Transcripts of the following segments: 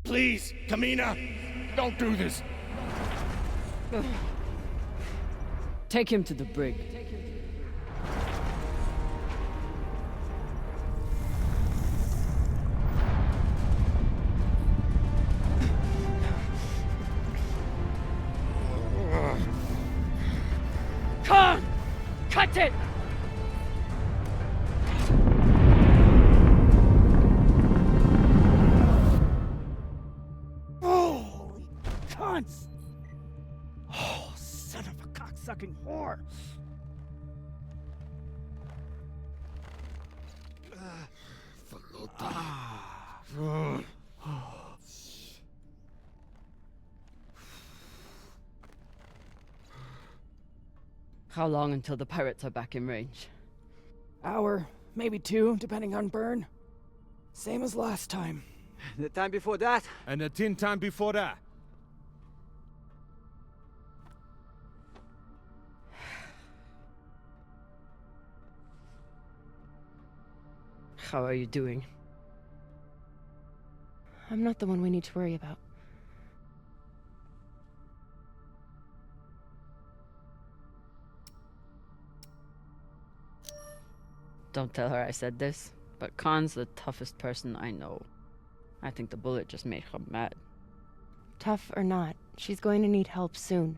Please, Camina, don't do this. Take him to the brig. Come! Cut it! Holy cunts! Oh, son of a cocksucking whore! How long until the pirates are back in range? Hour, maybe 2, depending on burn. Same as last time. The time before that? And the 10 time before that. How are you doing? I'm not the one we need to worry about. Don't tell her I said this, but Khan's the toughest person I know. I think the bullet just made her mad. Tough or not, she's going to need help soon.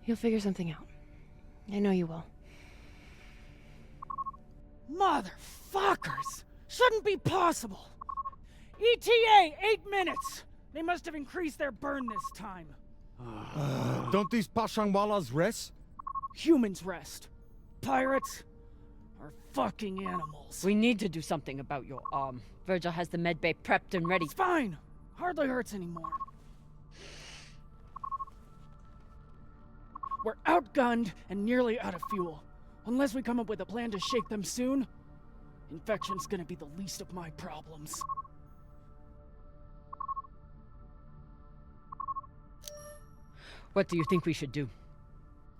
You'll figure something out. I know you will. Motherfuckers! Shouldn't be possible! ETA, 8 minutes! They must have increased their burn this time. Don't these Pashangwalas rest? Humans rest. Pirates are fucking animals. We need to do something about your arm. Virgil has the medbay prepped and ready. It's fine. Hardly hurts anymore. We're outgunned and nearly out of fuel. Unless we come up with a plan to shake them soon, infection's gonna be the least of my problems. What do you think we should do?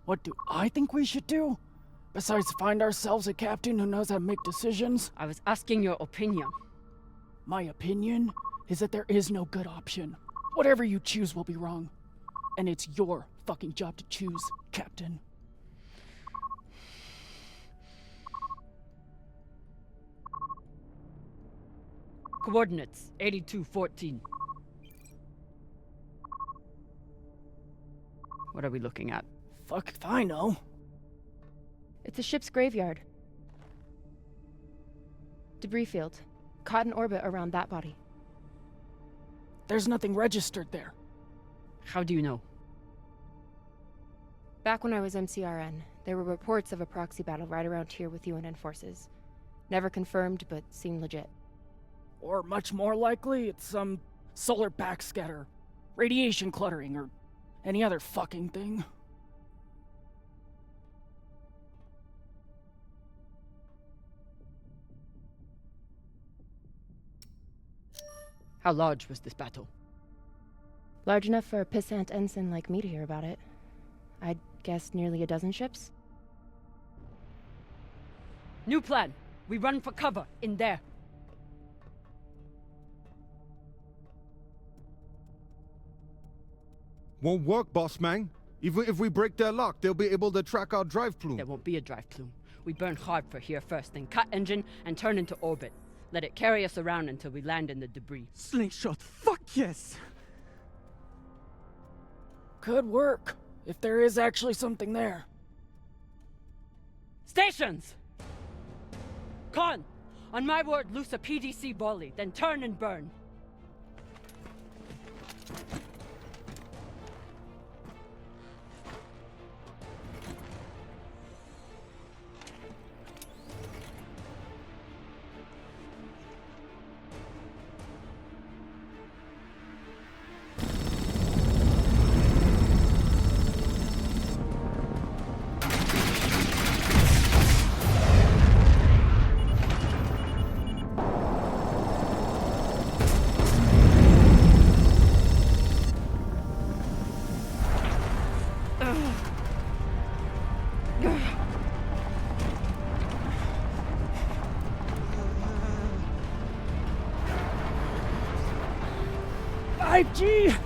What do I think we should do? Besides find ourselves a captain who knows how to make decisions? I was asking your opinion. My opinion is that there is no good option. Whatever you choose will be wrong. And it's your fucking job to choose, Captain. Coordinates, 8214. What are we looking at? Fuck if I know. It's a ship's graveyard. Debris field. Caught in orbit around that body. There's nothing registered there. How do you know? Back when I was MCRN, there were reports of a proxy battle right around here with UNN forces. Never confirmed, but seemed legit. Or much more likely, it's some solar backscatter, radiation cluttering, or any other fucking thing. How large was this battle? Large enough for a pissant ensign like me to hear about it. I'd guess nearly a dozen ships. New plan. We run for cover in there. Won't work, boss man. Even if we break their lock, they'll be able to track our drive plume. There won't be a drive plume. We burn hard for here first, then cut engine and turn into orbit. Let it carry us around until we land in the debris. Slingshot, fuck yes! Could work, if there is actually something there. Stations! Khan! On my word, loose a PDC volley, then turn and burn. 5G!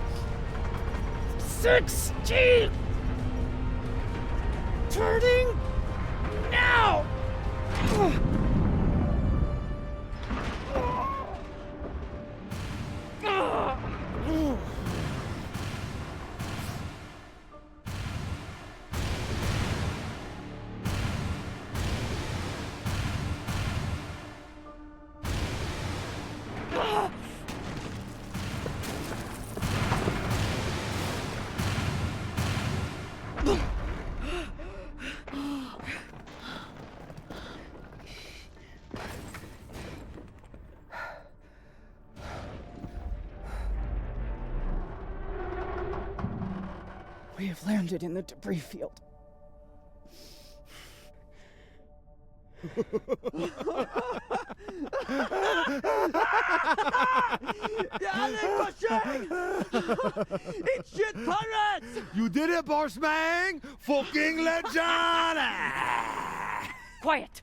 6G! Turning now! We have landed in the debris field. It's shit pirates! You did it, Bossman! Fucking legend! Quiet!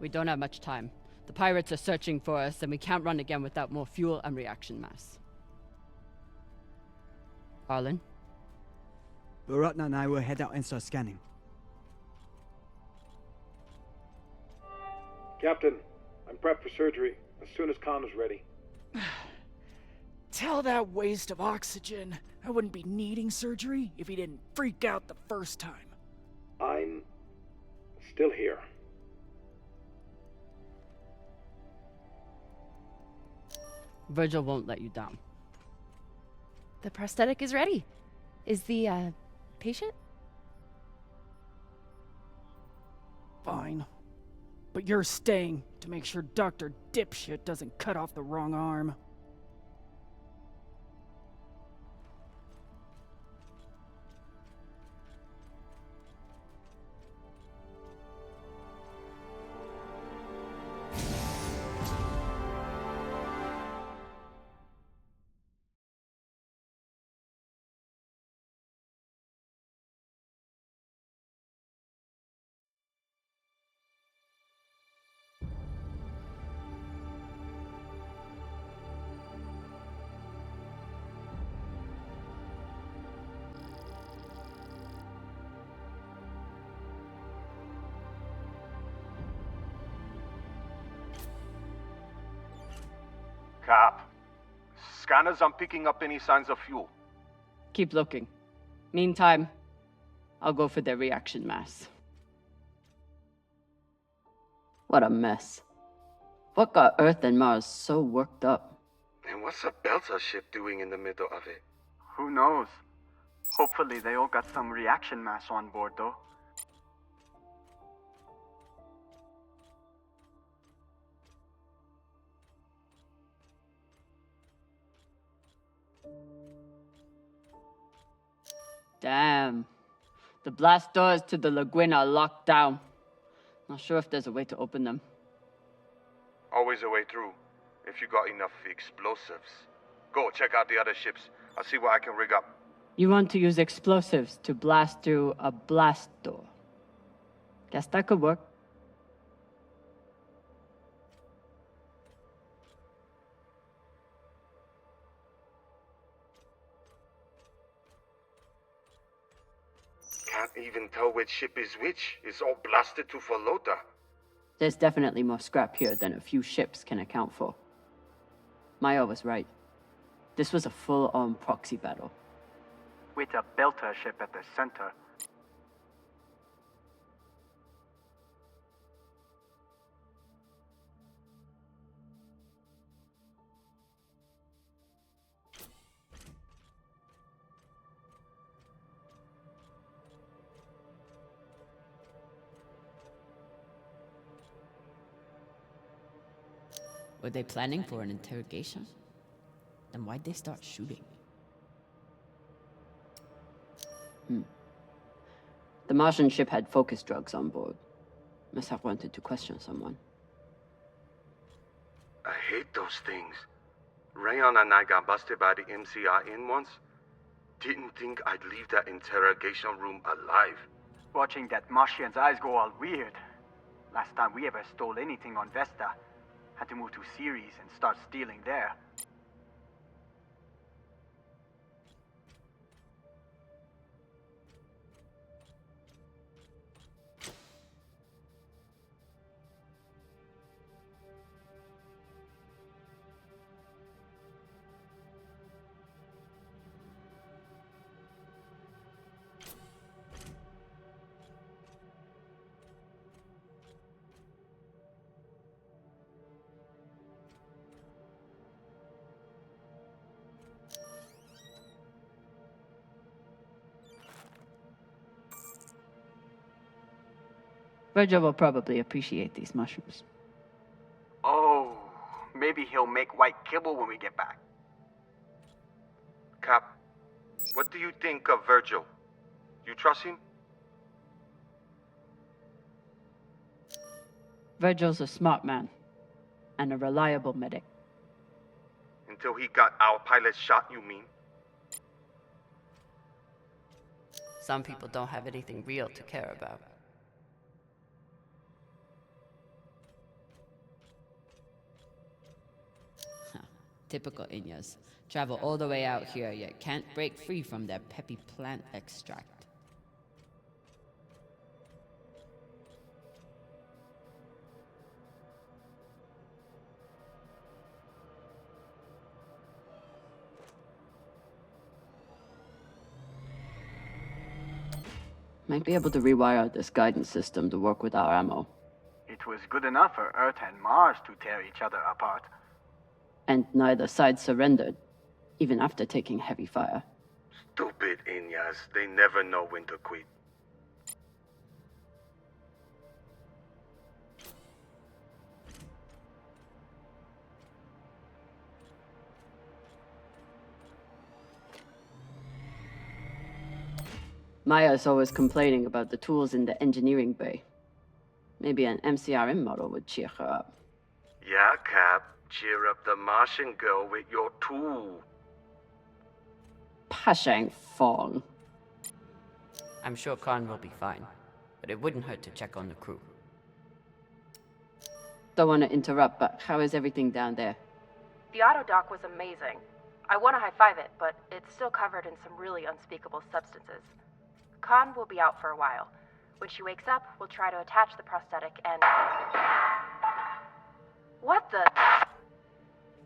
We don't have much time. The pirates are searching for us, and we can't run again without more fuel and reaction mass. Arlen? Baratna and I will head out and start scanning. Captain, I'm prepped for surgery as soon as Khan is ready. Tell that waste of oxygen I wouldn't be needing surgery if he didn't freak out the first time. I'm still here. Virgil won't let you down. The prosthetic is ready. Is the, patient? Fine. But you're staying to make sure Dr. Dipshit doesn't cut off the wrong arm. Cap, scanners aren't picking up any signs of fuel. Keep looking. Meantime, I'll go for their reaction mass. What a mess. What got Earth and Mars so worked up? And what's a Belter ship doing in the middle of it? Who knows? Hopefully they all got some reaction mass on board, though. Damn. The blast doors to the lagoon are locked down. Not sure if there's a way to open them. Always a way through, if you got enough explosives. Go, check out the other ships. I'll see what I can rig up. You want to use explosives to blast through a blast door. Guess that could work. Can't even tell which ship is which. It's all blasted to Falota. There's definitely more scrap here than a few ships can account for. Maya was right. This was a full-on proxy battle. With a Belter ship at the center. Were they planning for an interrogation? Then why'd they start shooting? The Martian ship had focus drugs on board. Must have wanted to question someone. I hate those things. Rayon and I got busted by the MCI in once. Didn't think I'd leave that interrogation room alive. Watching that Martian's eyes go all weird. Last time we ever stole anything on Vesta. Had to move to Ceres and start stealing there. Virgil will probably appreciate these mushrooms. Oh, maybe he'll make white kibble when we get back. Cap, what do you think of Virgil? You trust him? Virgil's a smart man. And a reliable medic. Until he got our pilot shot, you mean? Some people don't have anything real to care about. Typical Inyas. Travel all the way out here, yet can't break free from their peppy plant extract. Might be able to rewire this guidance system to work with our ammo. It was good enough for Earth and Mars to tear each other apart. And neither side surrendered, even after taking heavy fire. Stupid Inyas. They never know when to quit. Maya's always complaining about the tools in the engineering bay. Maybe an MCRM model would cheer her up. Yeah, Cap. Cheer up the Martian girl with your tool. Pashang Fong. I'm sure Khan will be fine, but it wouldn't hurt to check on the crew. Don't want to interrupt, but how is everything down there? The auto dock was amazing. I want to high-five it, but it's still covered in some really unspeakable substances. Khan will be out for a while. When she wakes up, we'll try to attach the prosthetic and... What the...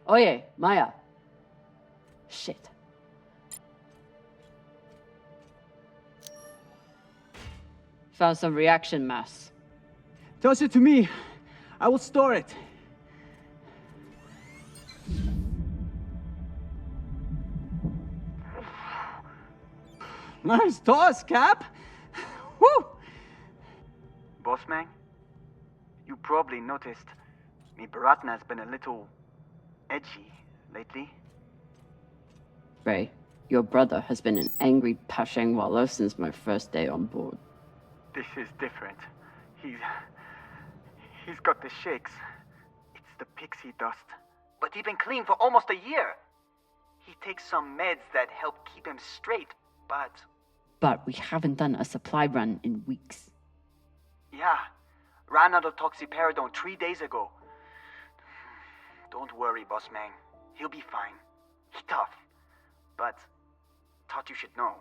Oye, Maya. Shit. Found some reaction mass. Toss it to me. I will store it. Nice toss, Cap. Woo! Bossman, you probably noticed me Baratna's been a little edgy lately. Ray, your brother has been an angry Pashang Wallow since my first day on board. This is different. He's got the shakes. It's the pixie dust. But he's been clean for almost a year. He takes some meds that help keep him straight, but... But we haven't done a supply run in weeks. Yeah, ran out of toxiperidone 3 days ago. Don't worry, boss man. He'll be fine. He's tough. But thought you should know.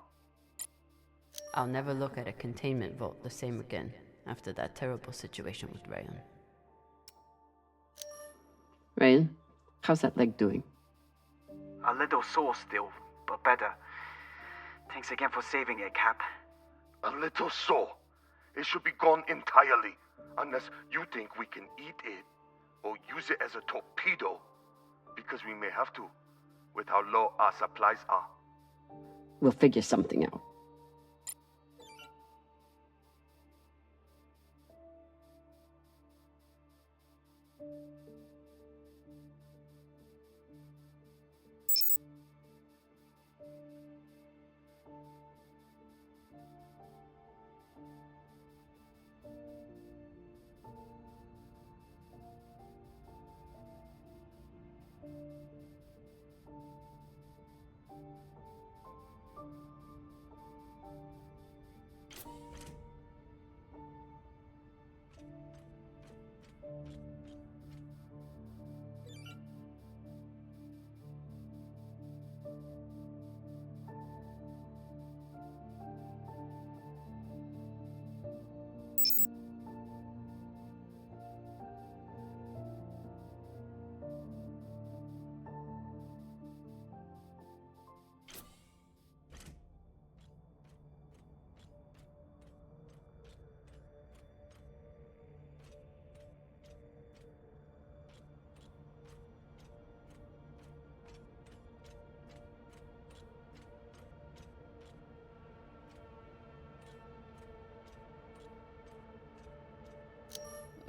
I'll never look at a containment vault the same again after that terrible situation with Rayan. Rayan, how's that leg doing? A little sore still, but better. Thanks again for saving it, Cap. A little sore. It should be gone entirely, unless you think we can eat it or use it as a torpedo, because we may have to, with how low our supplies are. We'll figure something out.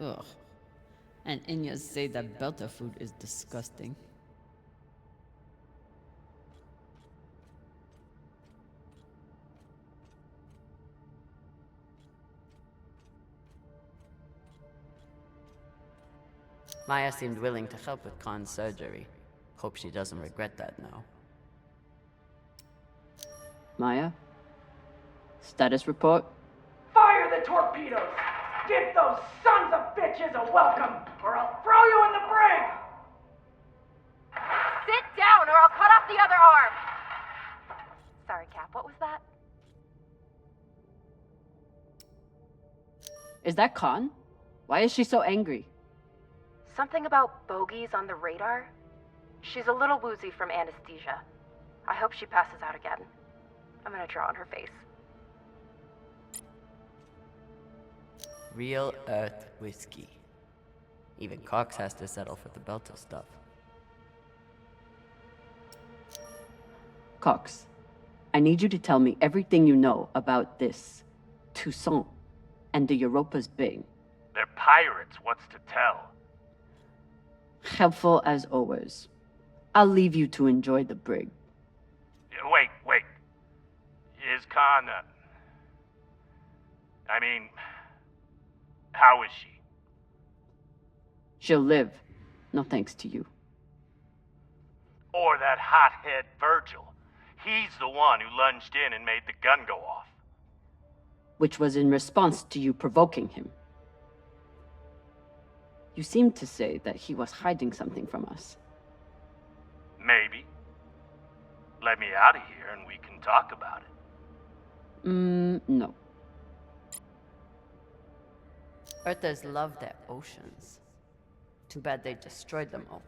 Ugh. And Inyas say that Belter food is disgusting. Maya seemed willing to help with Khan's surgery. Hope she doesn't regret that now. Maya? Status report? Fire the torpedoes! Give those sons of bitches a welcome, or I'll throw you in the brig! Sit down or I'll cut off the other arm! Sorry, Cap, what was that? Is that Khan? Why is she so angry? Something about bogeys on the radar? She's a little woozy from anesthesia. I hope she passes out again. I'm gonna draw on her face. Real Earth whiskey. Even Cox has to settle for the Belter stuff. Cox, I need you to tell me everything you know about this Toussaint and the Europa's Bing. They're pirates, what's to tell? Helpful as always. I'll leave you to enjoy the brig. Wait. Is Khan, how is she? She'll live. No thanks to you. Or that hothead Virgil. He's the one who lunged in and made the gun go off. Which was in response to you provoking him. You seemed to say that he was hiding something from us. Maybe. Let me out of here and we can talk about it. No. Earthers love their oceans. Too bad they destroyed them all.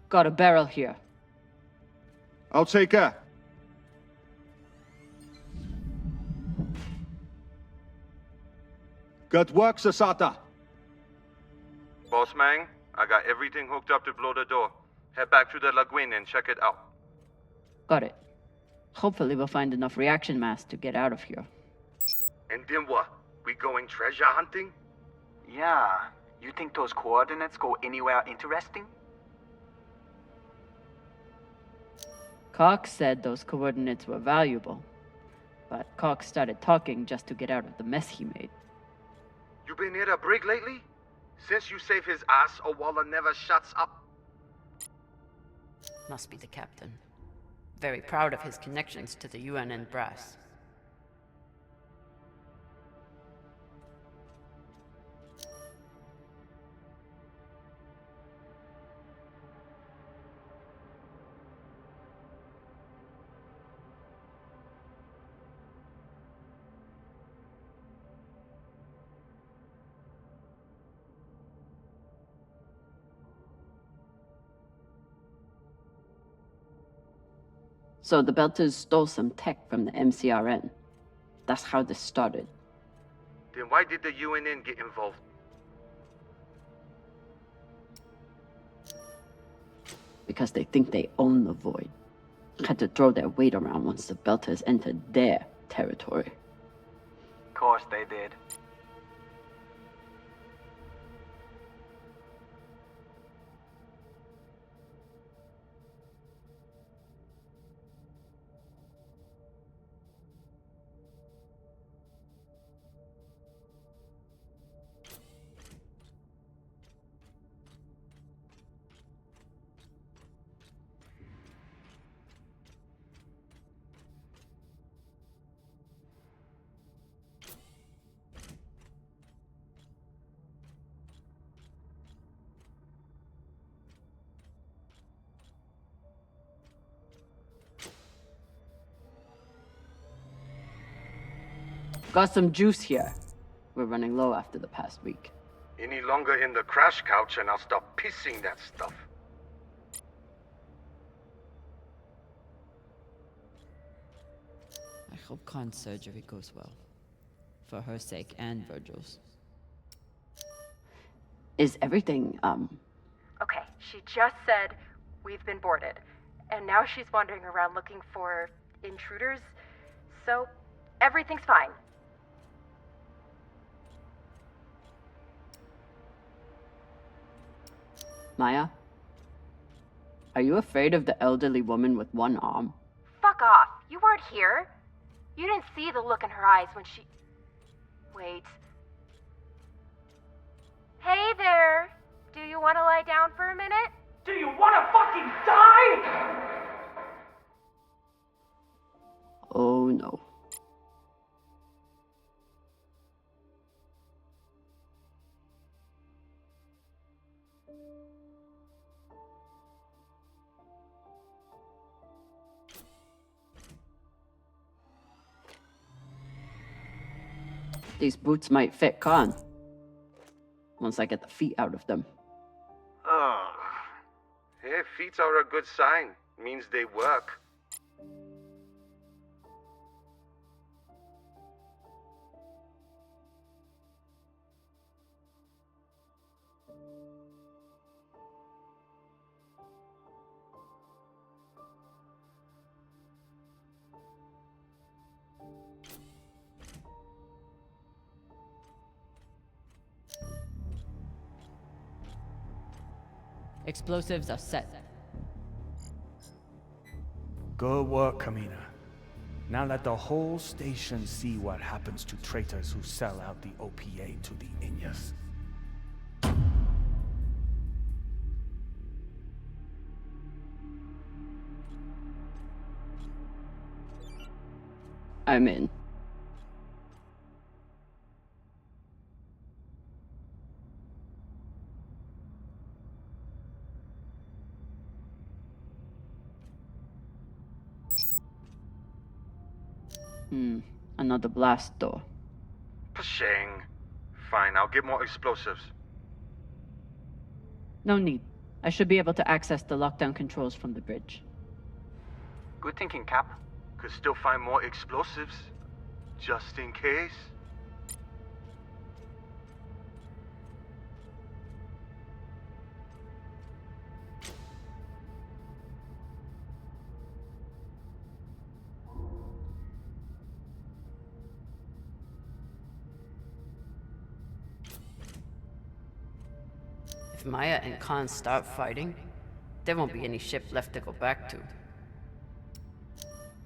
Got a barrel here. I'll take her. Good work, Sasata. Boss Mang, I got everything hooked up to blow the door. Head back to the lagoon and check it out. Got it. Hopefully we'll find enough reaction mass to get out of here. And then what? We going treasure hunting? Yeah. You think those coordinates go anywhere interesting? Cox said those coordinates were valuable, but Cox started talking just to get out of the mess he made. You been near the brig lately? Since you saved his ass, Owala never shuts up. Must be the captain. Very proud of his connections to the UN and brass. So the Belters stole some tech from the MCRN. That's how this started. Then why did the UNN get involved? Because they think they own the Void. Had to throw their weight around once the Belters entered their territory. Of course they did. Got some juice here. We're running low after the past week. Any longer in the crash couch and I'll stop pissing that stuff. I hope Khan's surgery goes well. For her sake and Virgil's. Is everything, Okay, she just said we've been boarded. And now she's wandering around looking for intruders. So, everything's fine. Maya? Are you afraid of the elderly woman with one arm? Fuck off. You weren't here. You didn't see the look in her eyes when she... Wait. Hey there. Do you want to lie down for a minute? Do you want to fucking die? Oh no. These boots might fit Khan. Once I get the feet out of them. Ugh. Hey, feet are a good sign. Means they work. Explosives are set. Good work, Camina. Now let the whole station see what happens to traitors who sell out the OPA to the Inyas. I'm in. Another blast door. Pashang. Fine, I'll get more explosives. No need. I should be able to access the lockdown controls from the bridge. Good thinking, Cap. Could still find more explosives. Just in case. If Maya and Khan start fighting, there won't be any ship left to go back to.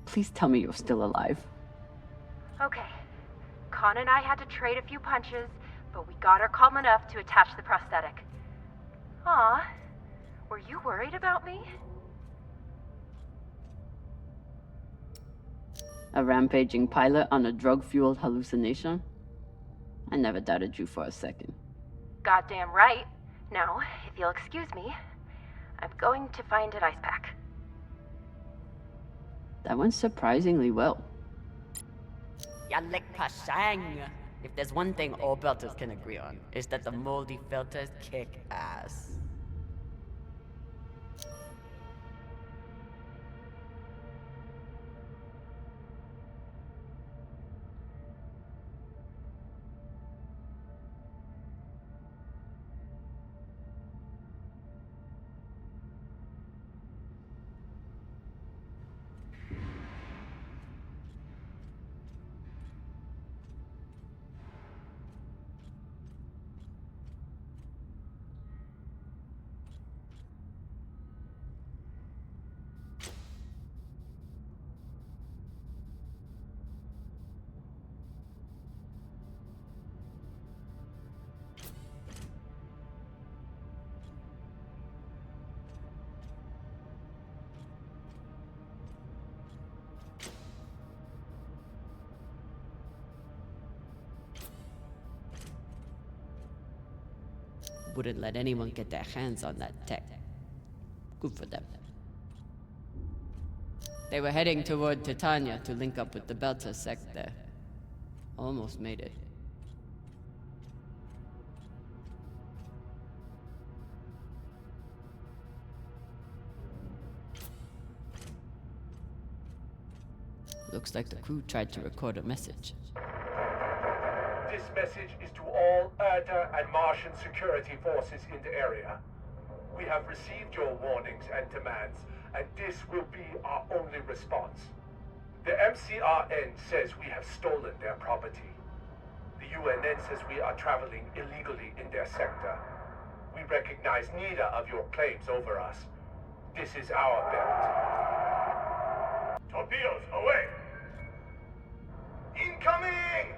Please tell me you're still alive. Okay. Khan and I had to trade a few punches, but we got her calm enough to attach the prosthetic. Aw, were you worried about me? A rampaging pilot on a drug-fueled hallucination? I never doubted you for a second. Goddamn right. Now, if you'll excuse me, I'm going to find an ice pack. That went surprisingly well. Yalek Pashang! If there's one thing all belters can agree on, is that the moldy filters kick ass. Wouldn't let anyone get their hands on that tech. Good for them. They were heading toward Titania to link up with the Belter sect there. Almost made it. Looks like the crew tried to record a message. This message is to all Earth and Martian security forces in the area. We have received your warnings and demands, and this will be our only response. The MCRN says we have stolen their property. The UNN says we are traveling illegally in their sector. We recognize neither of your claims over us. This is our belt. Torpedoes, away! Incoming!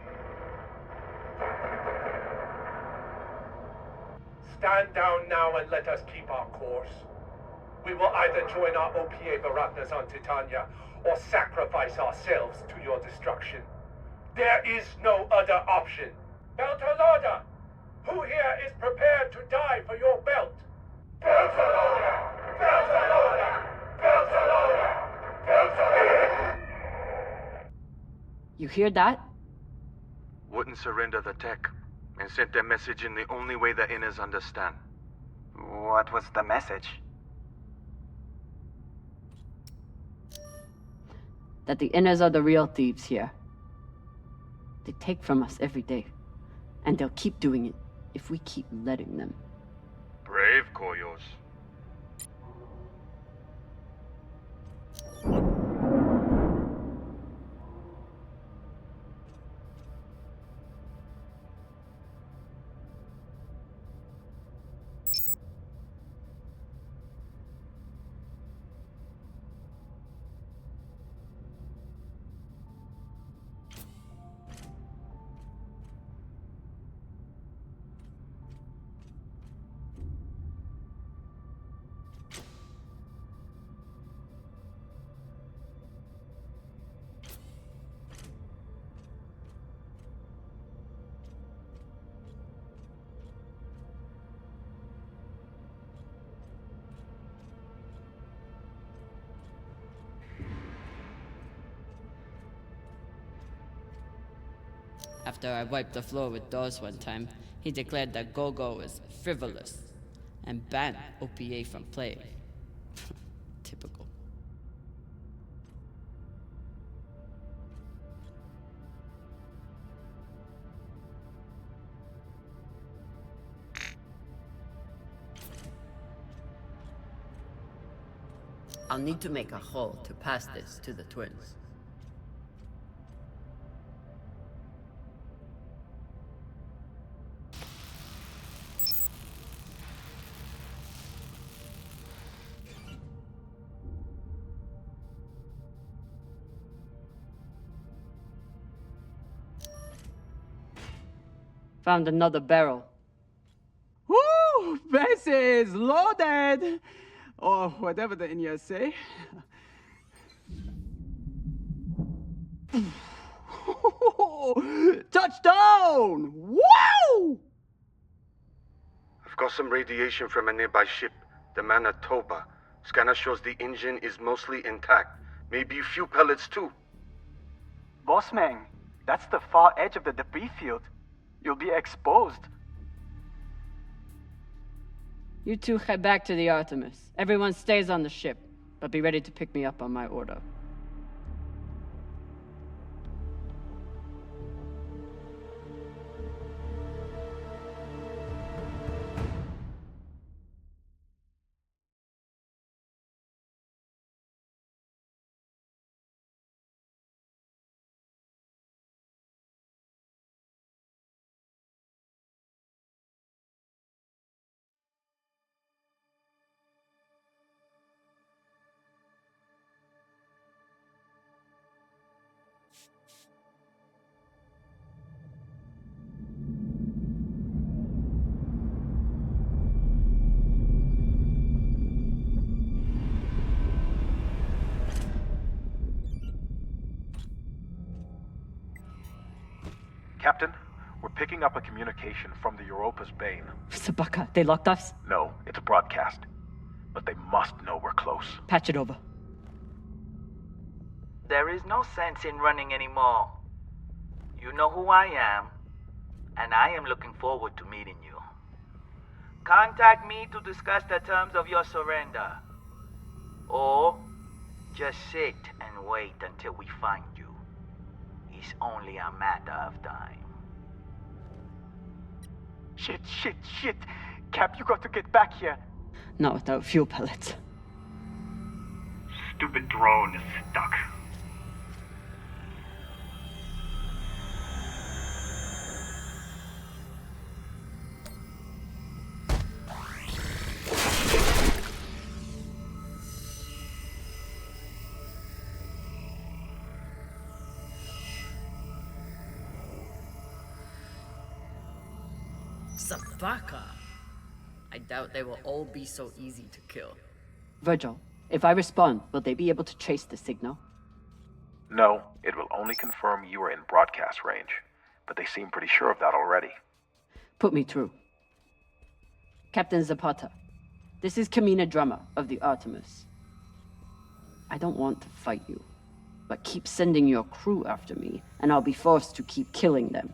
Stand down now and let us keep our course. We will either join our OPA Baratnas on Titania or sacrifice ourselves to your destruction. There is no other option. Beltalada! Who here is prepared to die for your belt? Beltalada! Beltalada! Beltalada! Beltalada! You hear that? Wouldn't surrender the tech, and sent their message in the only way the Inners understand. What was the message? That the Inners are the real thieves here. They take from us every day, and they'll keep doing it if we keep letting them. Brave, Koyos. After I wiped the floor with Dawes one time, he declared that Gogo was frivolous and banned OPA from play. Typical. I'll need to make a hole to pass this to the twins. Found another barrel. Woo! This is loaded! Or whatever the Indians say. Touchdown! Wow! I've got some radiation from a nearby ship, the Manitoba. Scanner shows the engine is mostly intact. Maybe a few pellets too. Bossman, that's the far edge of the debris field. You'll be exposed. You two head back to the Artemis. Everyone stays on the ship, but be ready to pick me up on my order. Captain, we're picking up a communication from the Europa's Bane. Sabaka, they locked us? No, it's a broadcast. But they must know we're close. Patch it over. There is no sense in running anymore. You know who I am, and I am looking forward to meeting you. Contact me to discuss the terms of your surrender. Or just sit and wait until we find you. It's only a matter of time. Shit. Cap, you got to get back here. Not without fuel pellets. Stupid drone is stuck. Sabaka. I doubt they will all be so easy to kill. Virgil, if I respond, will they be able to trace the signal? No, it will only confirm you are in broadcast range. But they seem pretty sure of that already. Put me through. Captain Zapata, this is Camina Drummer of the Artemis. I don't want to fight you, but keep sending your crew after me, and I'll be forced to keep killing them.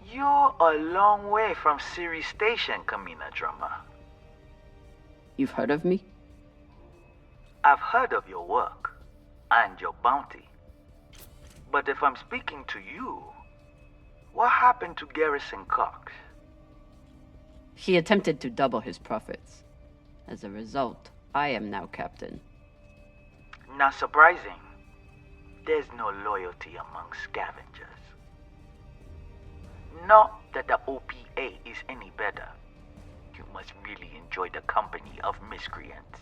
You're a long way from Ceres Station, Camina Drummer. You've heard of me? I've heard of your work and your bounty. But if I'm speaking to you, what happened to Garrison Cox? He attempted to double his profits. As a result, I am now captain. Not surprising. There's no loyalty among scavengers. Not that the OPA is any better. You must really enjoy the company of miscreants.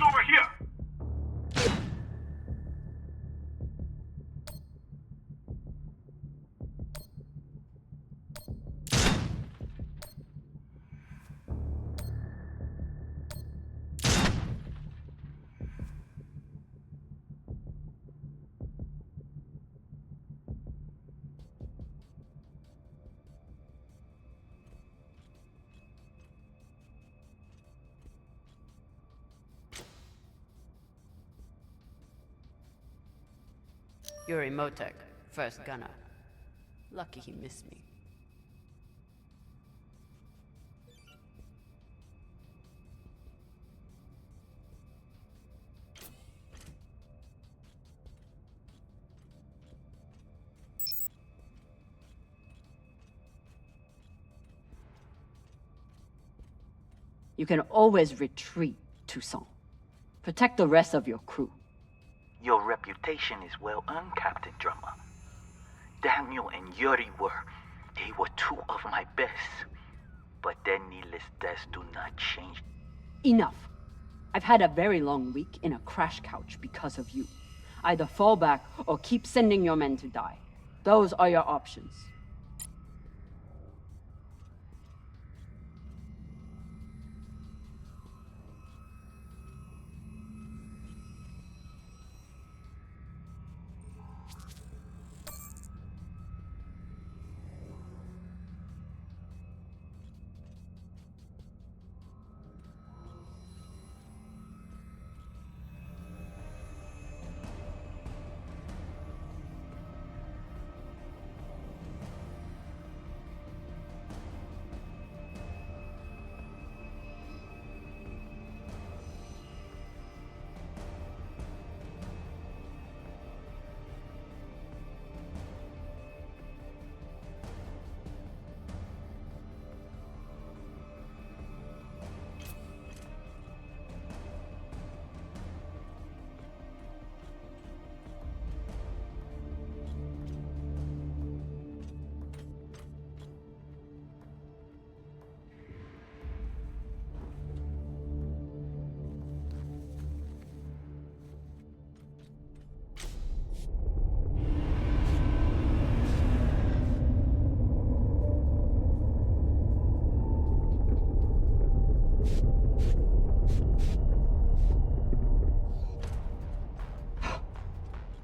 Over here! Yuri Motek, first gunner. Lucky he missed me. You can always retreat, Toussaint. Protect the rest of your crew. Your reputation is well earned, Captain Drummer. Daniel and Yuri were were two of my best. But their needless deaths do not change. Enough. I've had a very long week in a crash couch because of you. Either fall back or keep sending your men to die. Those are your options.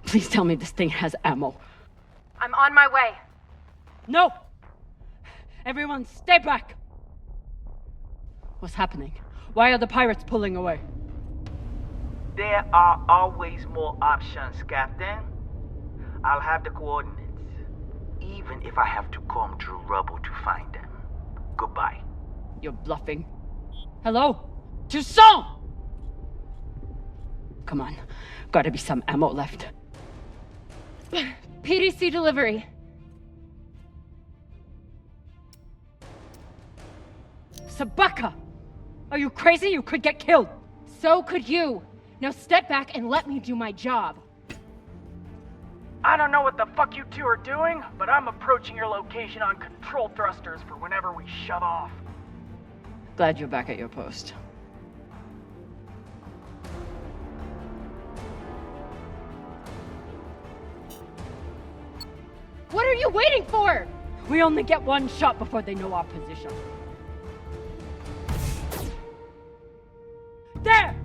Please tell me this thing has ammo. I'm on my way. No! Everyone, stay back! What's happening? Why are the pirates pulling away? There are always more options, Captain. I'll have the coordinates, even if I have to comb through rubble to find them. Goodbye. You're bluffing. Hello? Toussaint! Come on. Gotta be some ammo left. PDC delivery. Sabaka! Are you crazy? You could get killed. So could you. Now step back and let me do my job. I don't know what the fuck you two are doing, but I'm approaching your location on control thrusters for whenever we shove off. Glad you're back at your post. What are you waiting for? We only get one shot before they know our position. There!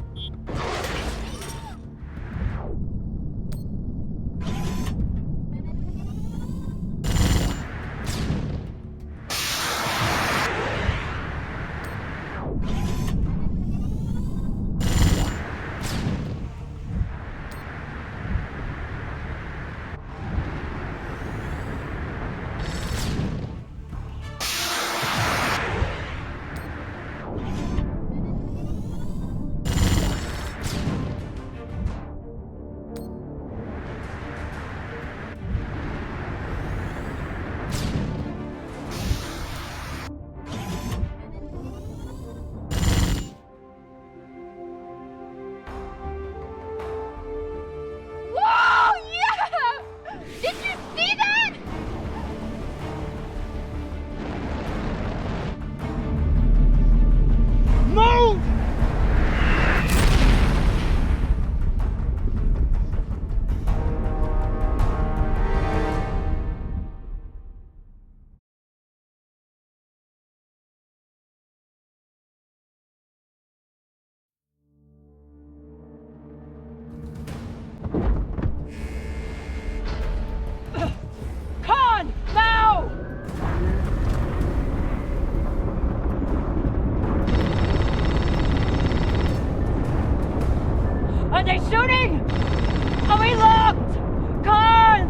Are they shooting? Are we locked? Khan!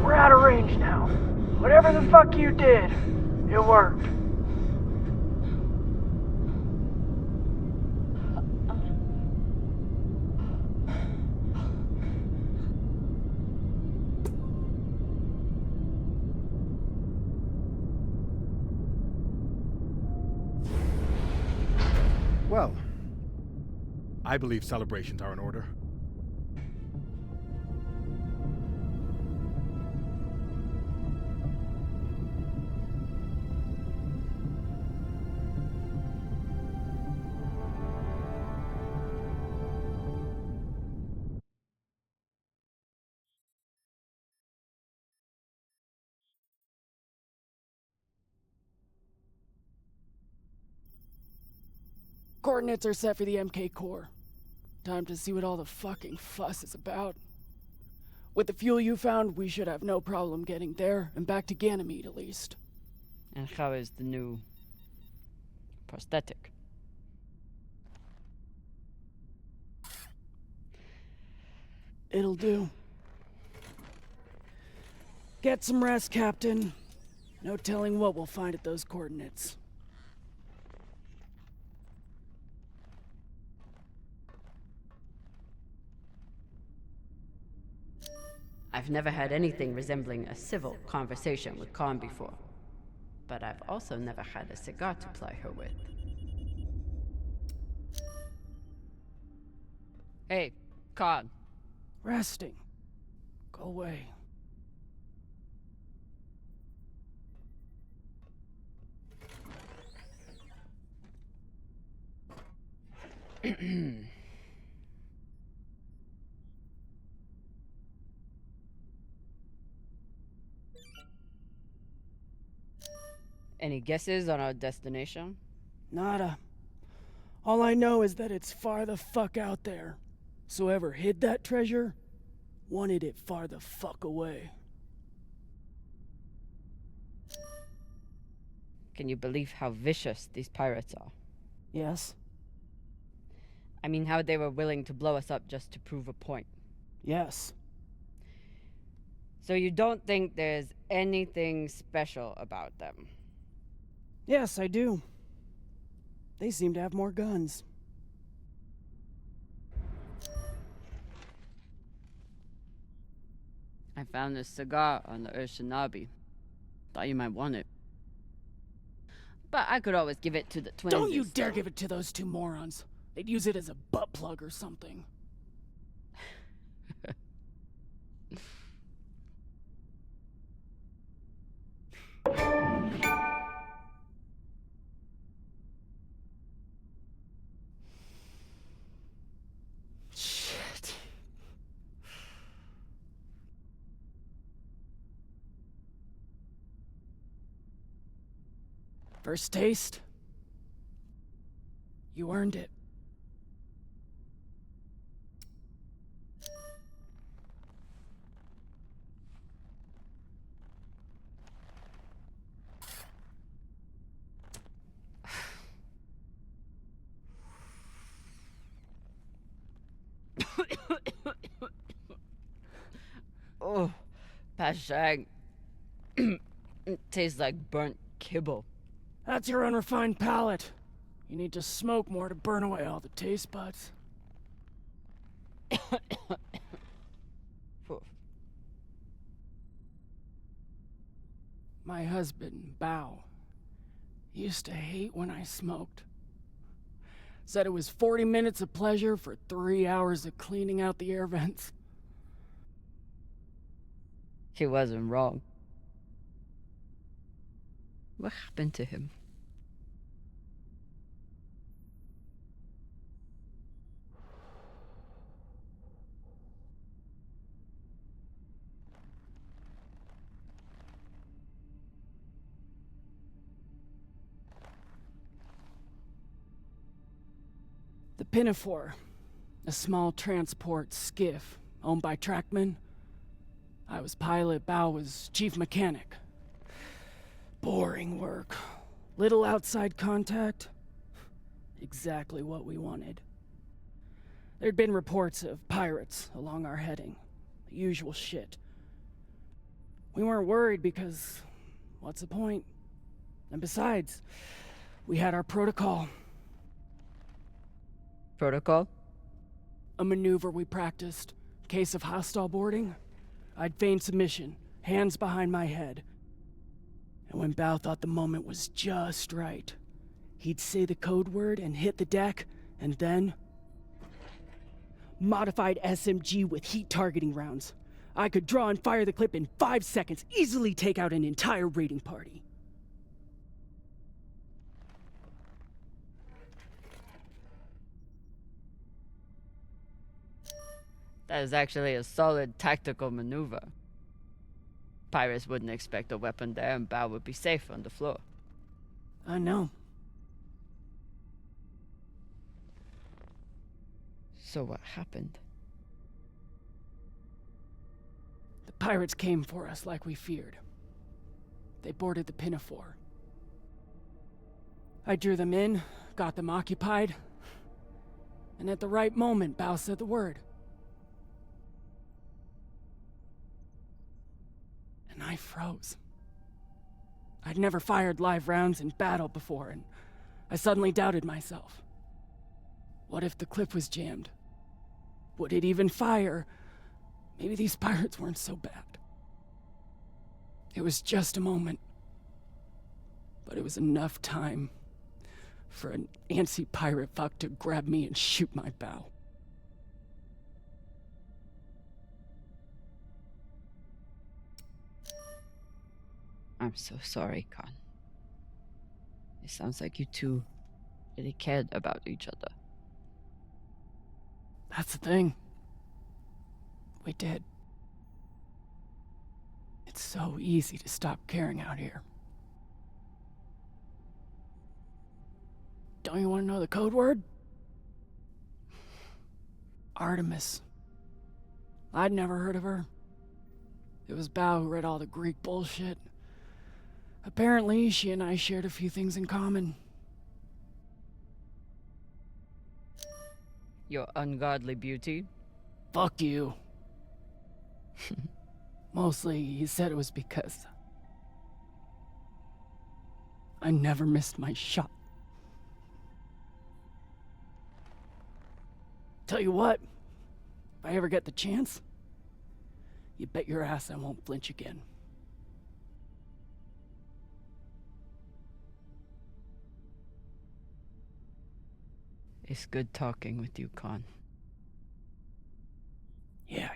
We're out of range now. Whatever the fuck you did, it worked. Well, I believe celebrations are in order. Coordinates are set for the MK core. Time to see what all the fucking fuss is about. With the fuel you found, we should have no problem getting there and back to Ganymede at least. And how is the new prosthetic? It'll do. Get some rest, Captain. No telling what we'll find at those coordinates. I've never had anything resembling a civil conversation with Khan before. But I've also never had a cigar to ply her with. Hey, Khan. Resting. Go away. Any guesses on our destination? Nada. All I know is that it's far the fuck out there. So whoever hid that treasure wanted it far the fuck away. Can you believe how vicious these pirates are? Yes. I mean, how they were willing to blow us up just to prove a point. Yes. So you don't think there's anything special about them? Yes, I do. They seem to have more guns. I found this cigar on the Urshanabi. Thought you might want it. But I could always give it to the twins. Don't you dare give it to those two morons. They'd use it as a butt plug or something. Shit. First taste? You earned it. Oh, Pashang. It tastes like burnt kibble. That's your unrefined palate. You need to smoke more to burn away all the taste buds. My husband, Bao, used to hate when I smoked. Said it was 40 minutes of pleasure for 3 hours of cleaning out the air vents. He wasn't wrong. What happened to him? The Pinafore, a small transport skiff owned by Trackman. I was pilot, Bao was chief mechanic. Boring work. Little outside contact. Exactly what we wanted. There'd been reports of pirates along our heading. The usual shit. We weren't worried because, what's the point? And besides, we had our protocol. Protocol? A maneuver we practiced. Case of hostile boarding, I'd feign submission, hands behind my head. And when Bao thought the moment was just right, He'd say the code word and hit the deck, and then... Modified SMG with heat targeting rounds. I could draw and fire the clip in 5 seconds, easily take out an entire raiding party. That is actually a solid tactical maneuver. Pirates wouldn't expect a weapon there, and Bao would be safe on the floor. I know. So what happened? The pirates came for us like we feared. They boarded the Pinafore. I drew them in, got them occupied, and at the right moment, Bao said the word. And I froze. I'd never fired live rounds in battle before, and I suddenly doubted myself. What if the clip was jammed? Would it even fire? Maybe these pirates weren't so bad. It was just a moment. But it was enough time for an antsy pirate fuck to grab me and shoot my bow. I'm so sorry, Khan. It sounds like you two really cared about each other. That's the thing. We did. It's so easy to stop caring out here. Don't you want to know the code word? Artemis. I'd never heard of her. It was Bao who read all the Greek bullshit. Apparently, she and I shared a few things in common. Your ungodly beauty? Fuck you. Mostly, he said it was because I never missed my shot. Tell you what, if I ever get the chance, you bet your ass I won't flinch again. It's good talking with you, Khan. Yeah.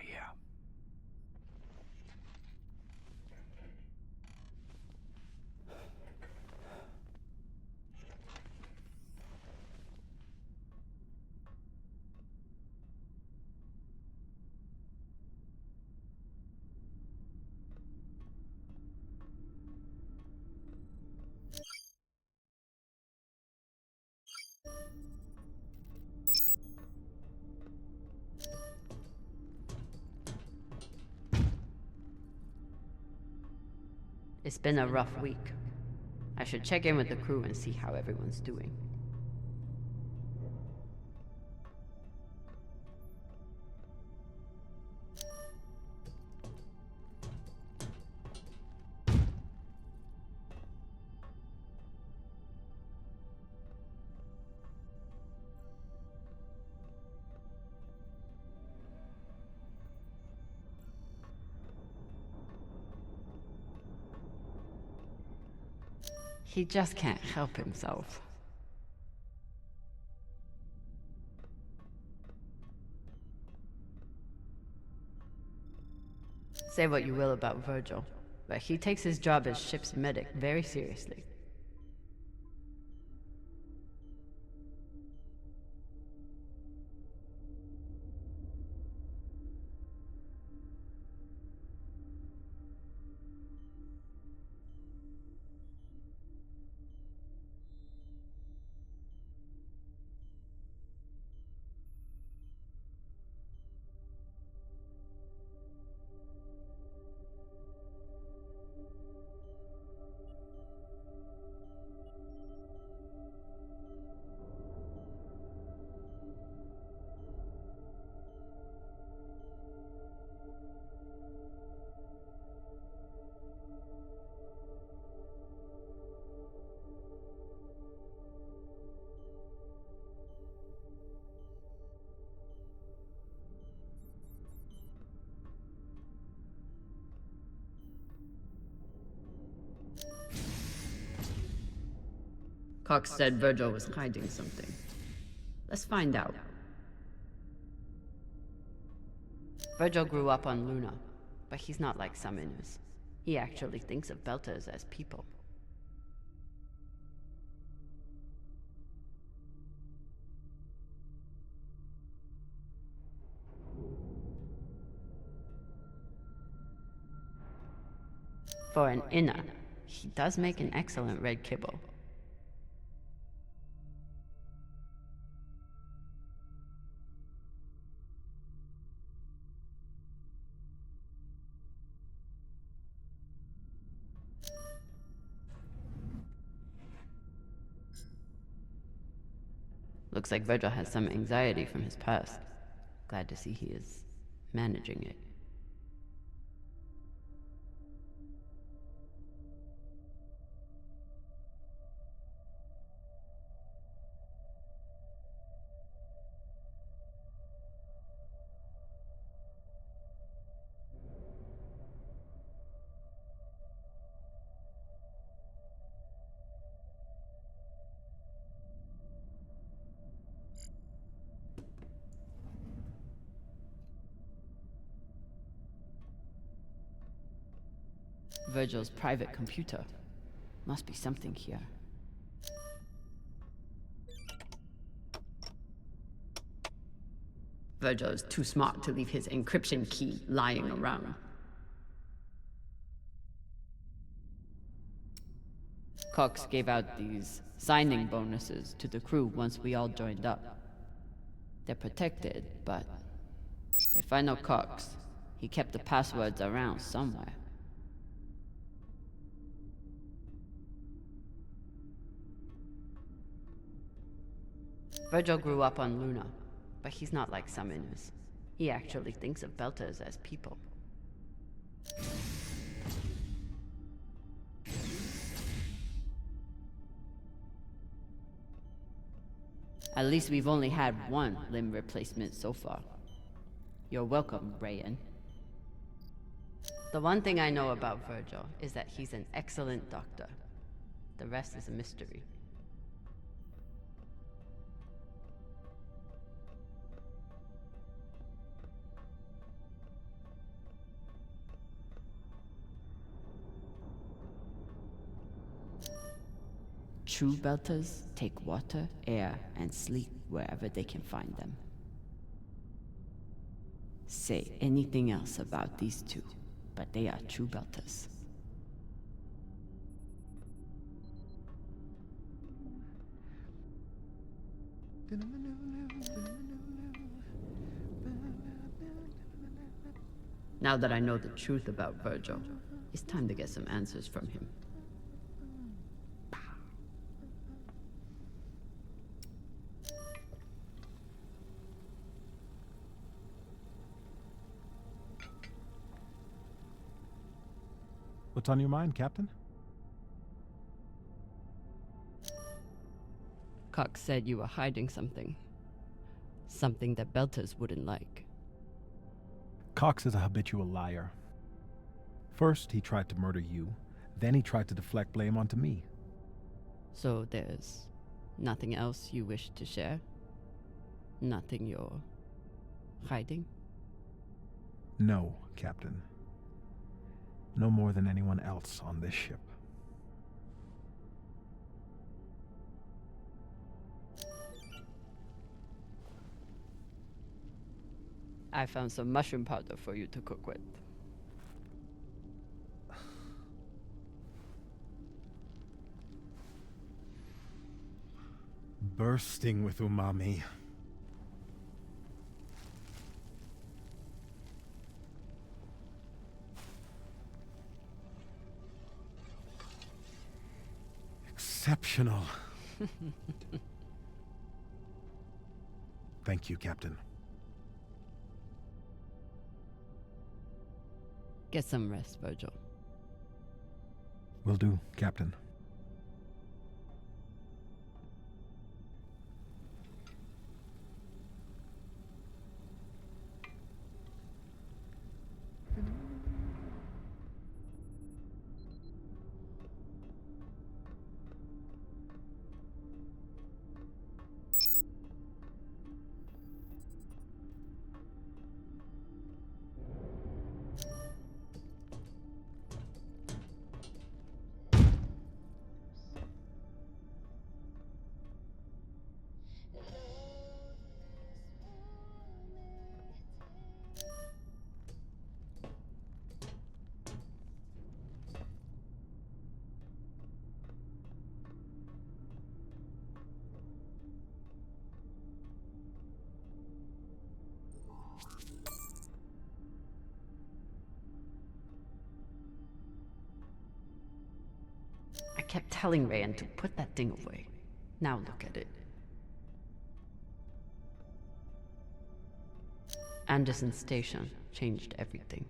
It's been a rough week. I should check in with the crew and see how everyone's doing. He just can't help himself. Say what you will about Virgil, but he takes his job as ship's medic very seriously. Cox said Virgil was hiding something. Let's find out. Virgil grew up on Luna, but he's not like some Inus. He actually thinks of Belters as people. For an Inna, he does make an excellent red kibble. Looks like Virgil has some anxiety from his past. Glad to see he is managing it. Virgil's private computer. Must be something here. Virgil is too smart to leave his encryption key lying around. Cox gave out these signing bonuses to the crew once we all joined up. They're protected, but if I know Cox, he kept the passwords around somewhere. Virgil grew up on Luna, but he's not like some Inus. He actually thinks of Belters as people. At least we've only had one limb replacement so far. You're welcome, Rayan. The one thing I know about Virgil is that he's an excellent doctor. The rest is a mystery. True Belters take water, air, and sleep wherever they can find them. Say anything else about these two, but they are true Belters. Now that I know the truth about Virgil, it's time to get some answers from him. What's on your mind, Captain? Cox said you were hiding something. Something that Belters wouldn't like. Cox is a habitual liar. First, he tried to murder you. Then he tried to deflect blame onto me. So there's nothing else you wish to share? Nothing you're hiding? No, Captain. No more than anyone else on this ship. I found some mushroom powder for you to cook with. Bursting with umami. Exceptional. Thank you, Captain. Get some rest, Virgil. Will do, Captain. kept telling Rayan to put that thing away. Now look at it. Anderson Station changed everything.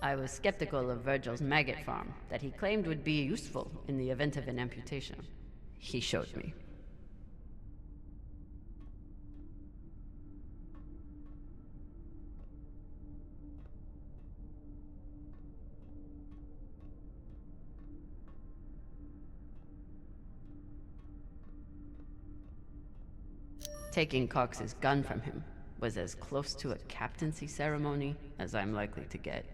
I was skeptical of Virgil's maggot farm that he claimed would be useful in the event of an amputation. He showed me. Taking Cox's gun from him was as close to a captaincy ceremony as I'm likely to get.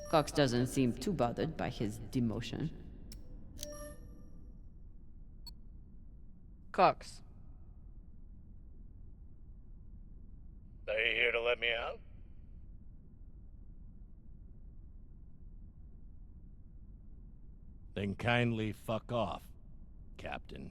Cox doesn't seem too bothered by his demotion. Cox. Are you here to let me out? Then kindly fuck off, Captain.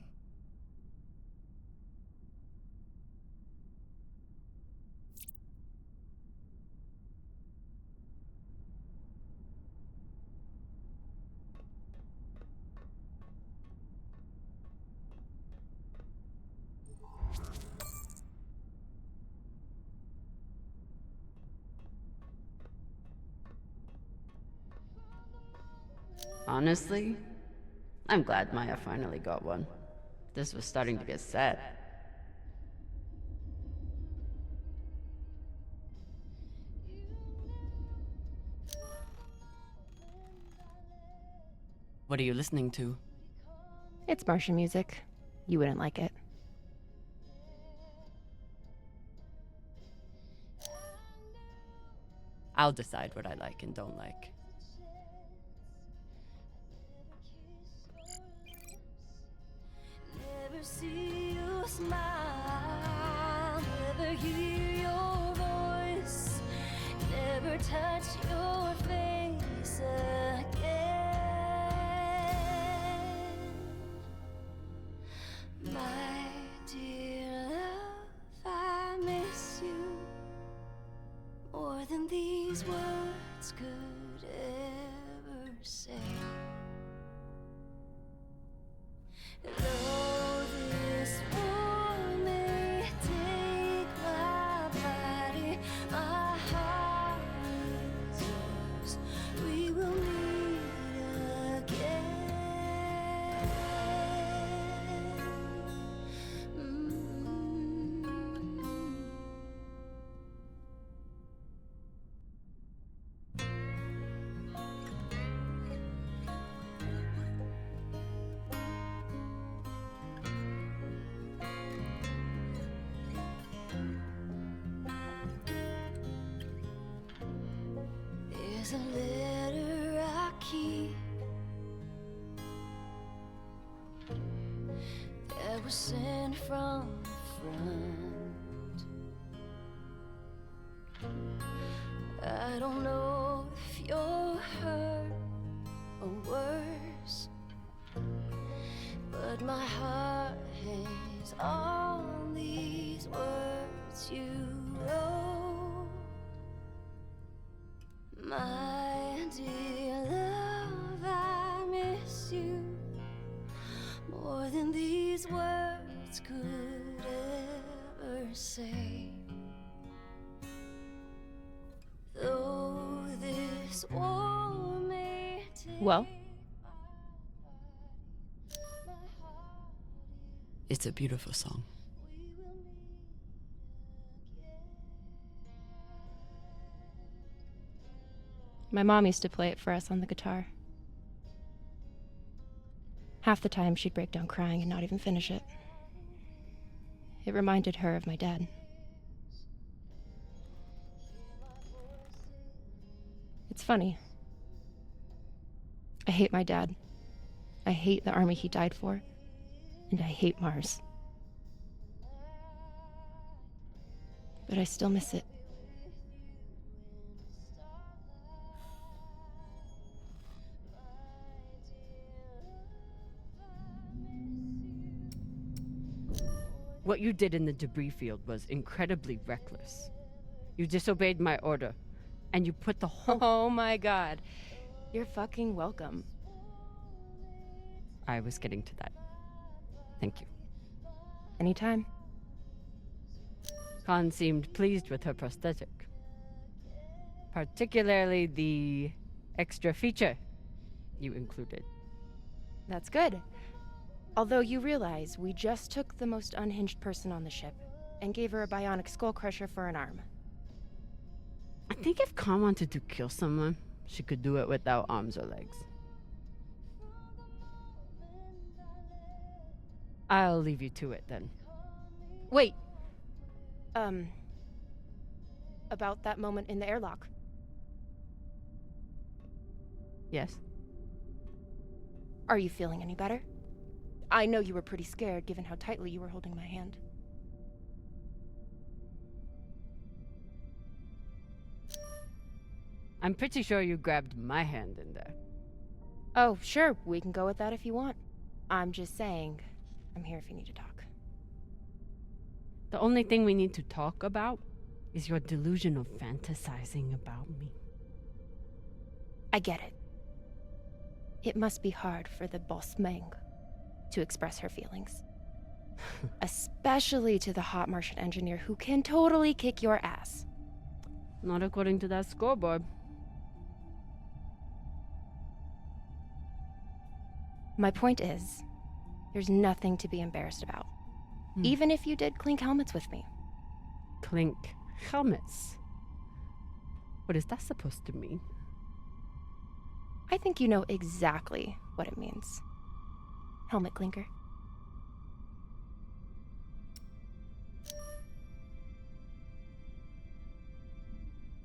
Honestly, I'm glad Maya finally got one. This was starting to get sad. What are you listening to? It's Martian music. You wouldn't like it. I'll decide what I like and don't like. Never see you smile, never hear your voice, never touch your face again. My dear love, I miss you more than these words could ever say. Though this war may take my body, my heart is yours. We will meet again. There's a letter I keep that was sent from the front. I don't know if you're hurt or worse, but my heart hangs on these words you wrote. My dear love, I miss you more than these words could ever say. Though this war may take Well, it's a beautiful song. My mom used to play it for us on the guitar. Half the time she'd break down crying and not even finish it. It reminded her of my dad. It's funny. I hate my dad. I hate the army he died for. And I hate Mars. But I still miss it. What you did in the debris field was incredibly reckless. You disobeyed my order, and you put the whole— Oh my god. You're fucking welcome. I was getting to that. Thank you. Anytime. Khan seemed pleased with her prosthetic. Particularly the extra feature you included. That's good. Although you realize we just took the most unhinged person on the ship and gave her a bionic skull crusher for an arm. I think if Khan wanted to kill someone, she could do it without arms or legs. I'll leave you to it then. Wait. About that moment in the airlock. Yes? Are you feeling any better? I know you were pretty scared given how tightly you were holding my hand. I'm pretty sure you grabbed my hand in there. Oh, sure, we can go with that if you want. I'm just saying, I'm here if you need to talk. The only thing we need to talk about is your delusion of fantasizing about me. I get it. It must be hard for the boss Meng to express her feelings. Especially to the hot Martian engineer who can totally kick your ass. Not according to that scoreboard. My point is, there's nothing to be embarrassed about. Even if you did clink helmets with me. Clink helmets? What is that supposed to mean? I think you know exactly what it means. Helmet clinker.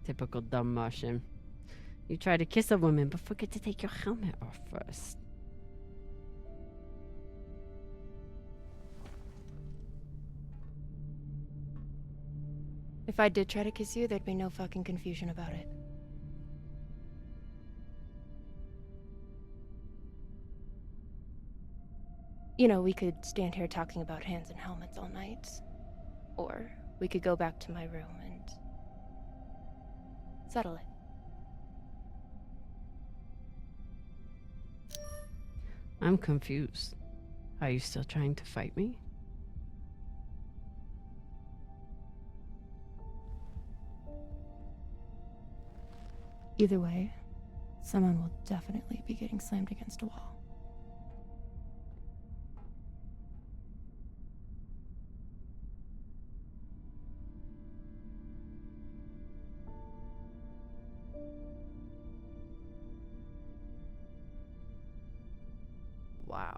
Typical dumb Martian. You try to kiss a woman, but forget to take your helmet off first. If I did try to kiss you, there'd be no fucking confusion about it. You know, we could stand here talking about hands and helmets all night. Or we could go back to my room and settle it. I'm confused. Are you still trying to fight me? Either way, someone will definitely be getting slammed against a wall. Wow.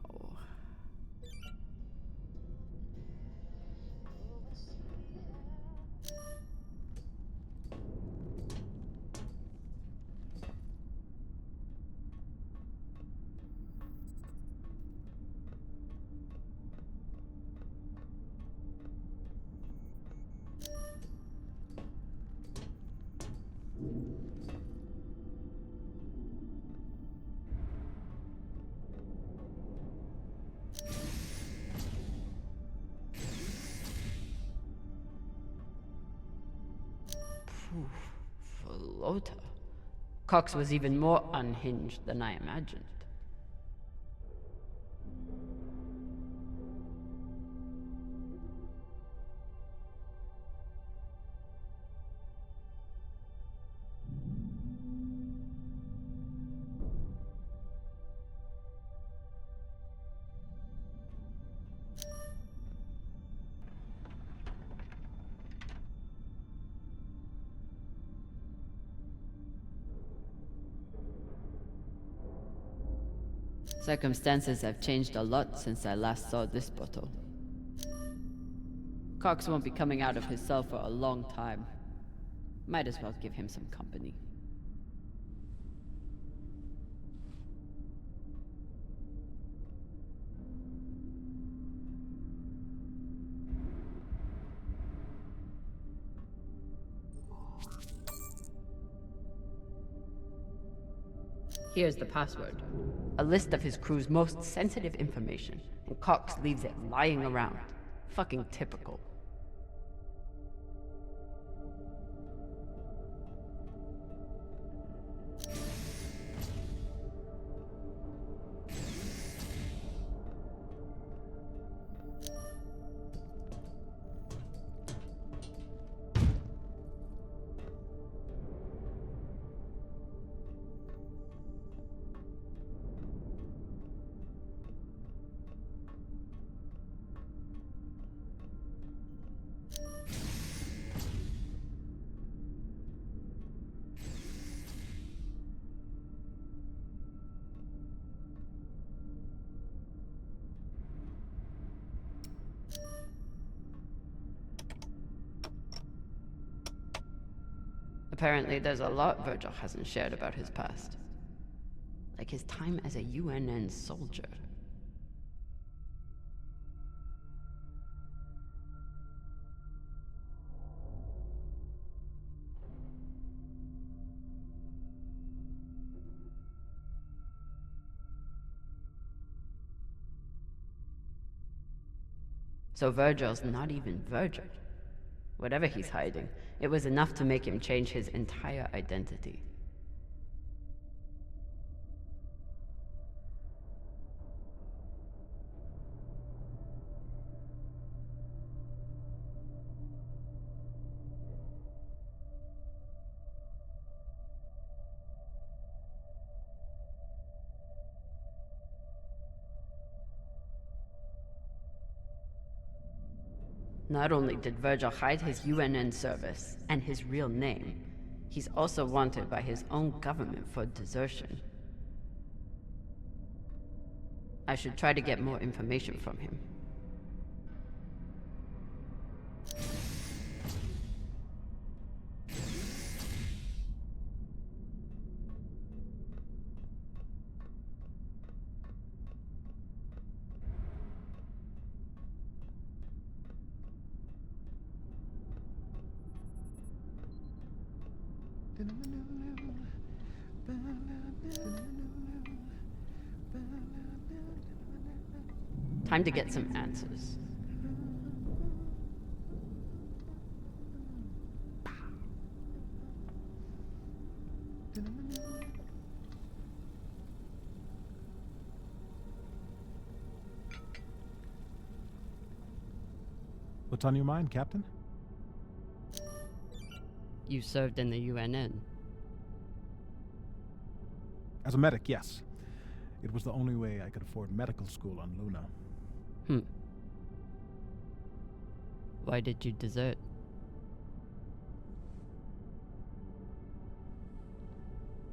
Flota. Cox was even more unhinged than I imagined. Circumstances have changed a lot since I last saw this bottle. Cox won't be coming out of his cell for a long time. Might as well give him some company. Here's the password. A list of his crew's most sensitive information, and Cox leaves it lying around. Fucking typical. Apparently, there's a lot Virgil hasn't shared about his past. Like his time as a UNN soldier. So Virgil's not even Virgil. Whatever he's hiding, it was enough to make him change his entire identity. Not only did Virgil hide his UNN service and his real name, he's also wanted by his own government for desertion. I should try to get more information from him. Time to get some answers. What's on your mind, Captain? You served in the UNN. As a medic, yes. It was the only way I could afford medical school on Luna. Why did you desert?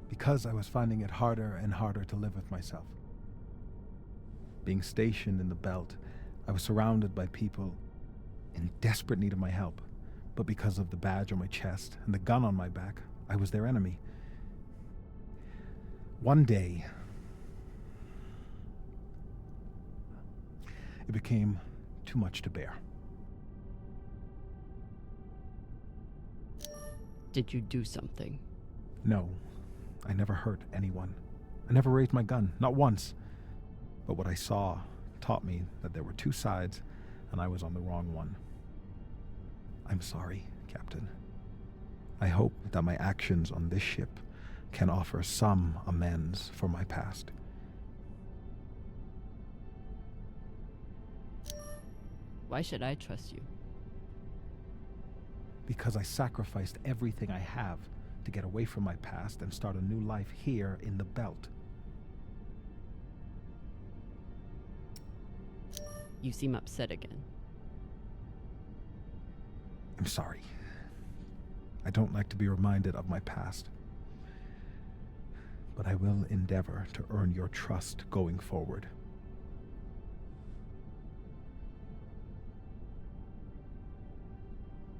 Because I was finding it harder and harder to live with myself. Being stationed in the belt, I was surrounded by people in desperate need of my help. But because of the badge on my chest and the gun on my back, I was their enemy. One day, it became too much to bear. Did you do something? No, I never hurt anyone. I never raised my gun, not once. But what I saw taught me that there were two sides, and I was on the wrong one. I'm sorry, Captain. I hope that my actions on this ship can offer some amends for my past. Why should I trust you? Because I sacrificed everything I have to get away from my past and start a new life here in the belt. You seem upset again. I'm sorry. I don't like to be reminded of my past. but I will endeavor to earn your trust going forward.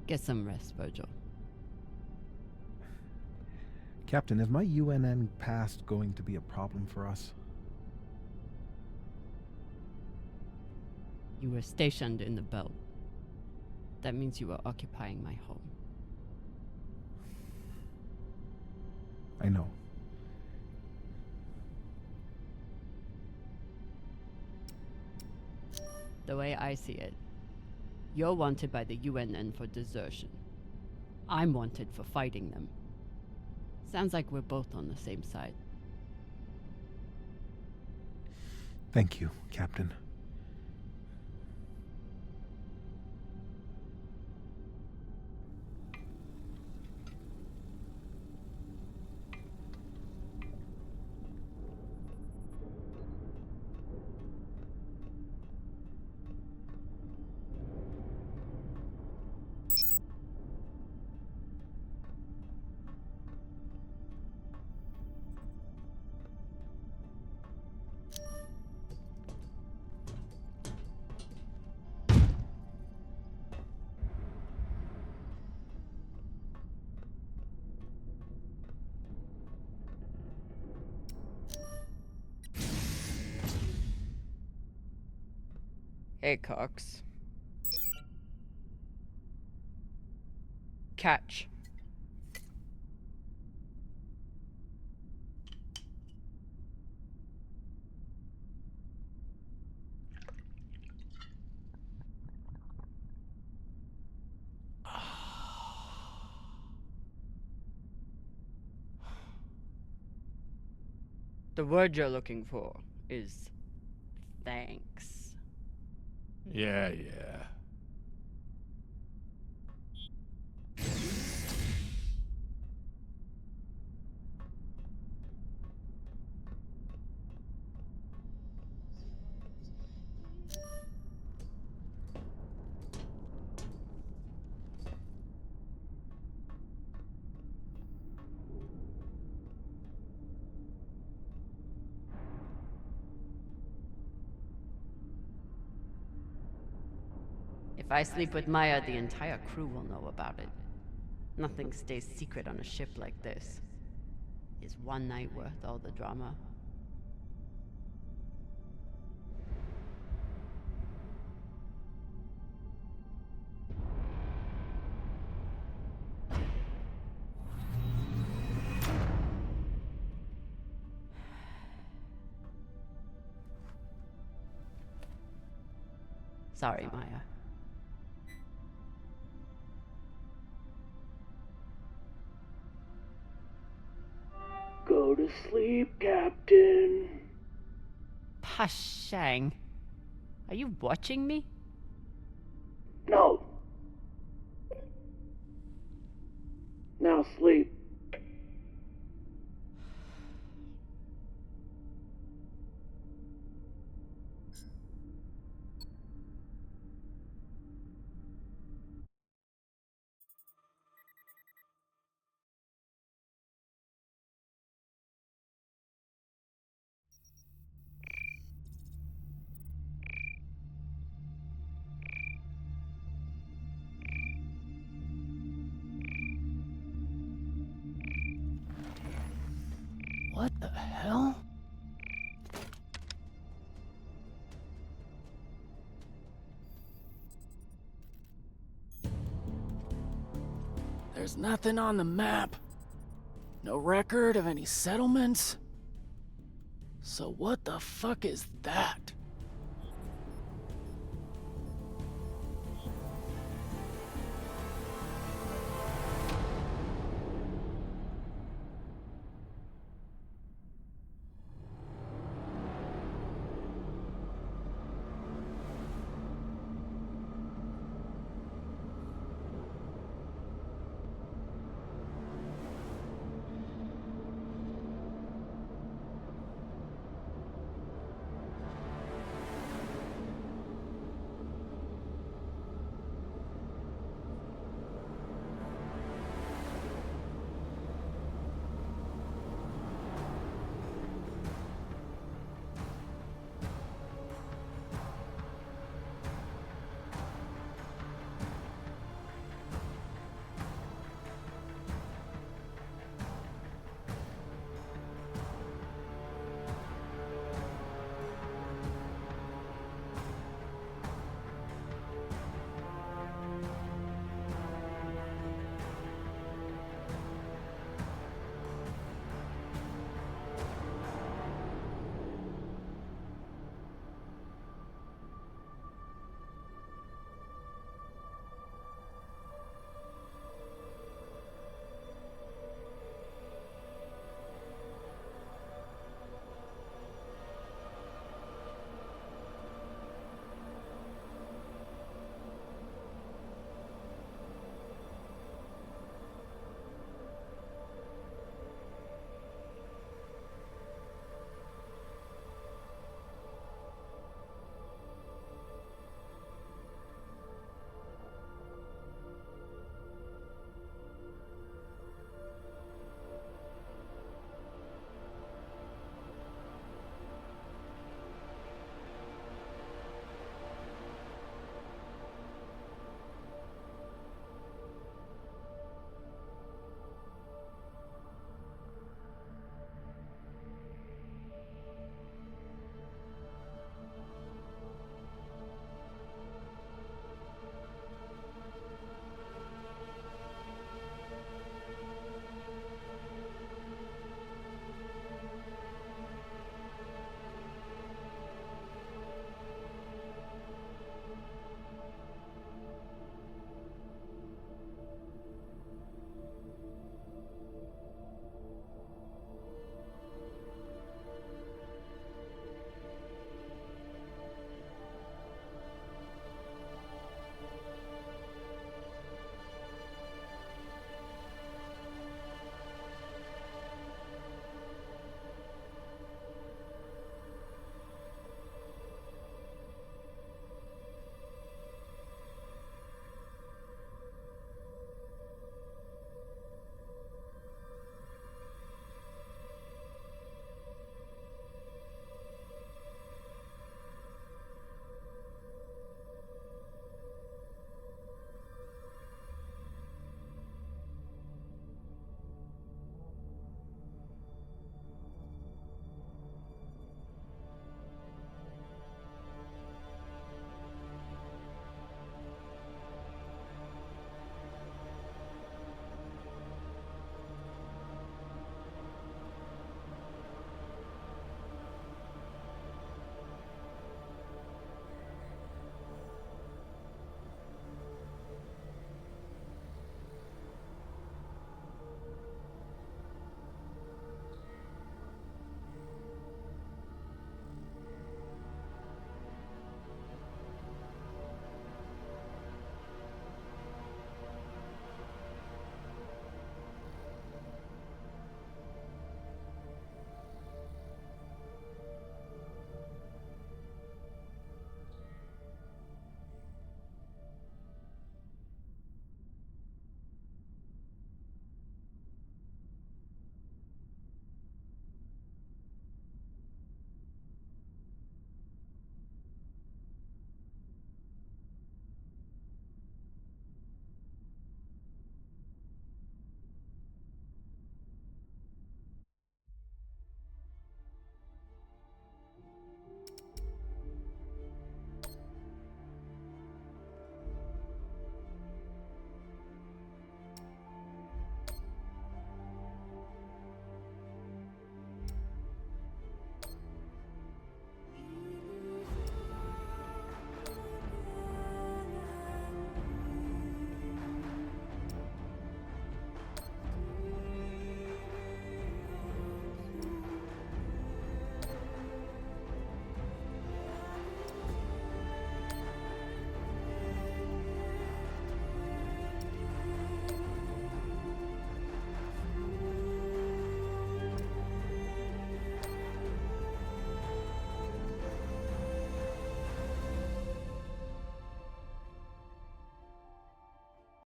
Get some rest, Virgil. Captain, is my UNN past going to be a problem for us? You were stationed in the belt. That means you were occupying my home. I know. The way I see it, you're wanted by the UNN for desertion. I'm wanted for fighting them. Sounds like we're both on the same side. Thank you, Captain. Hey, Cox. Catch. The word you're looking for is thanks. Yeah. If I sleep with Maya, the entire crew will know about it. Nothing stays secret on a ship like this. Is one night worth all the drama? Sorry, Maya. Go to sleep, Captain. Pashang. Are you watching me? No. Now sleep. What the hell? There's nothing on the map. No record of any settlements. So what the fuck is that?